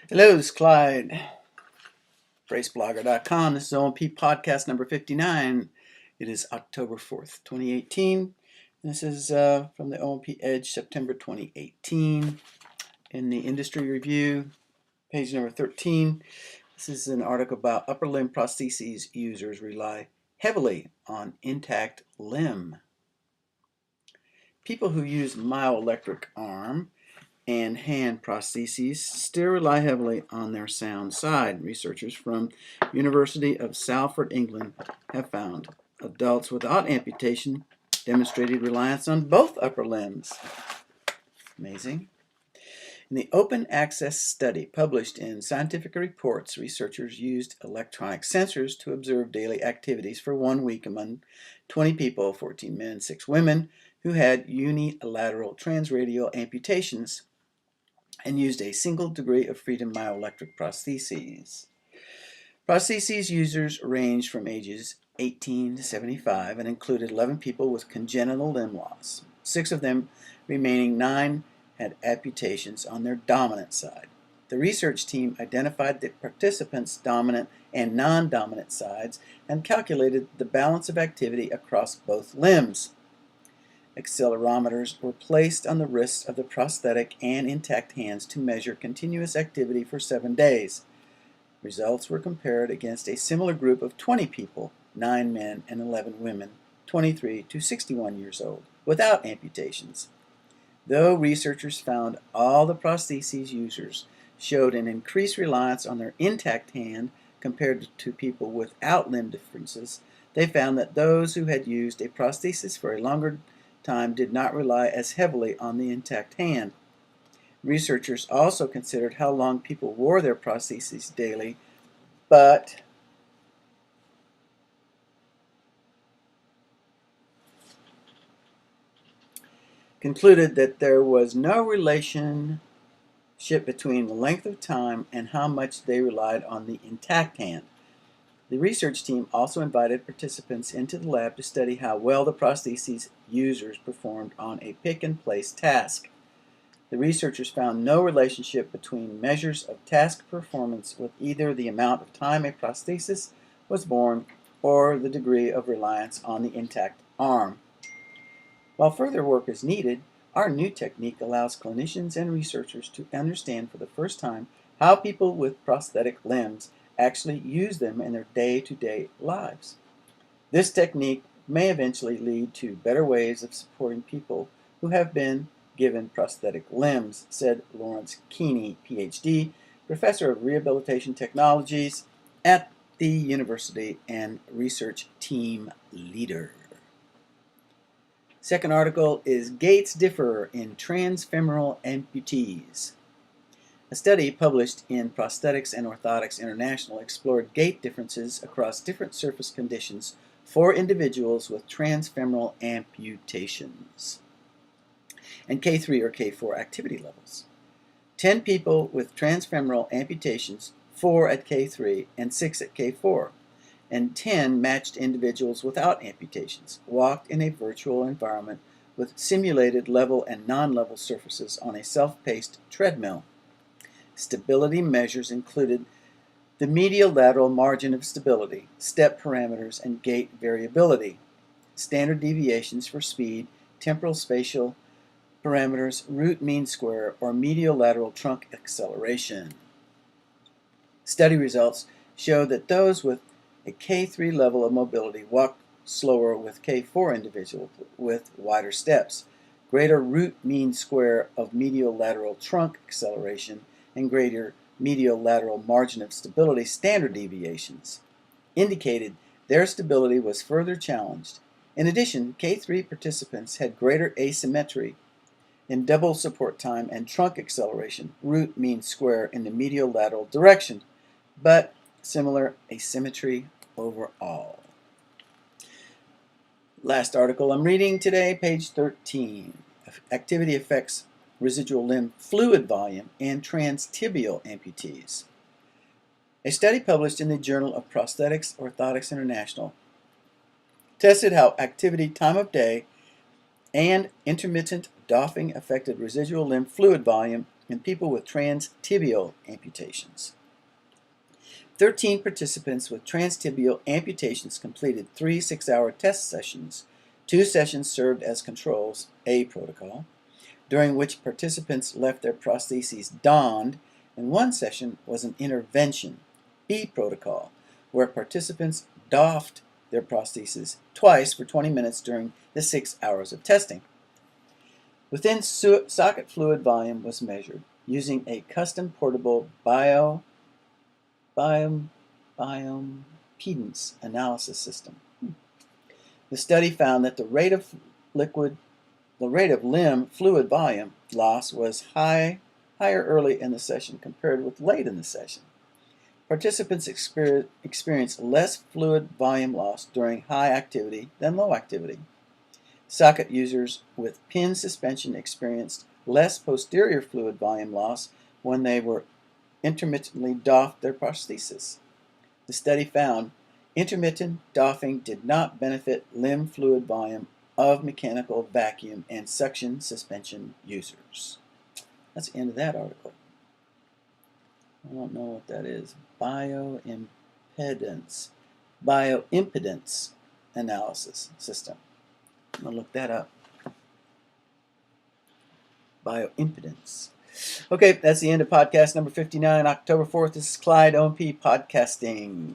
Hello, this is Clyde, braceblogger.com. This is O&P podcast number 59. It is October 4th, 2018. This is from the O&P Edge, September 2018. In the industry review, page number 13, this is an article about upper limb prostheses users rely heavily on intact limb. People who use myoelectric arm and hand prostheses still rely heavily on their sound side. Researchers from University of Salford, England, have found adults without amputation demonstrated reliance on both upper limbs. Amazing. In the open access study published in Scientific Reports, researchers used electronic sensors to observe daily activities for 1 week among 20 people, 14 men, 6 women, who had unilateral transradial amputations and used a single degree of freedom myoelectric prostheses. Prostheses users ranged from ages 18 to 75 and included 11 people with congenital limb loss. 6 of them, remaining 9, had amputations on their dominant side. The research team identified the participants' dominant and non-dominant sides and calculated the balance of activity across both limbs. Accelerometers were placed on the wrists of the prosthetic and intact hands to measure continuous activity for 7 days. Results were compared against a similar group of 20 people, 9 men and 11 women, 23 to 61 years old, without amputations. Though researchers found all the prostheses users showed an increased reliance on their intact hand compared to people without limb differences, they found that those who had used a prosthesis for a longer time did not rely as heavily on the intact hand. Researchers also considered how long people wore their prostheses daily, but concluded that there was no relationship between the length of time and how much they relied on the intact hand. The research team also invited participants into the lab to study how well the prostheses users performed on a pick-and-place task. The researchers found no relationship between measures of task performance with either the amount of time a prosthesis was worn or the degree of reliance on the intact arm. While further work is needed, our new technique allows clinicians and researchers to understand for the first time how people with prosthetic limbs actually use them in their day-to-day lives. This technique may eventually lead to better ways of supporting people who have been given prosthetic limbs, said Lawrence Keeney, PhD, professor of rehabilitation technologies at the university and research team leader. Second article is Gaits Differ in Transfemoral Amputees. A study published in Prosthetics and Orthotics International explored gait differences across different surface conditions for individuals with transfemoral amputations and K3 or K4 activity levels. 10 people with transfemoral amputations, 4 at K3 and 6 at K4, and 10 matched individuals without amputations walked in a virtual environment with simulated level and non-level surfaces on a self-paced treadmill. Stability measures included the medial lateral margin of stability, step parameters, and gait variability, standard deviations for speed, temporal spatial parameters, root mean square, or medial lateral trunk acceleration. Study results show that those with a K3 level of mobility walked slower with K4 individuals with wider steps, greater root mean square of medial lateral trunk acceleration, and greater medial lateral margin of stability standard deviations indicated their stability was further challenged. In addition, K3 participants had greater asymmetry in double support time and trunk acceleration, root mean square in the medial lateral direction, but similar asymmetry overall. Last article I'm reading today, page 13. Activity affects residual limb fluid volume in transtibial amputees. A study published in the Journal of Prosthetics Orthotics International tested how activity, time of day, and intermittent doffing affected residual limb fluid volume in people with transtibial amputations. 13 participants with transtibial amputations completed 3 6-hour test sessions. 2 sessions served as controls, A protocol, during which participants left their prostheses donned, and 1 session was an intervention, B protocol, where participants doffed their prostheses twice for 20 minutes during the 6 hours of testing. Within socket fluid volume was measured using a custom portable Bioimpedance analysis system. The study found that the rate of limb fluid volume loss was higher early in the session compared with late in the session. Participants experienced less fluid volume loss during high activity than low activity. Socket users with pin suspension experienced less posterior fluid volume loss when they were intermittently doffed their prosthesis. The study found intermittent doffing did not benefit limb fluid volume of mechanical vacuum and suction suspension users. That's the end of that article. I don't know what that is. Bioimpedance analysis system. I'm going to look that up. Bioimpedance. Okay, that's the end of podcast number 59, October 4th. This is Clyde O&P Podcasting.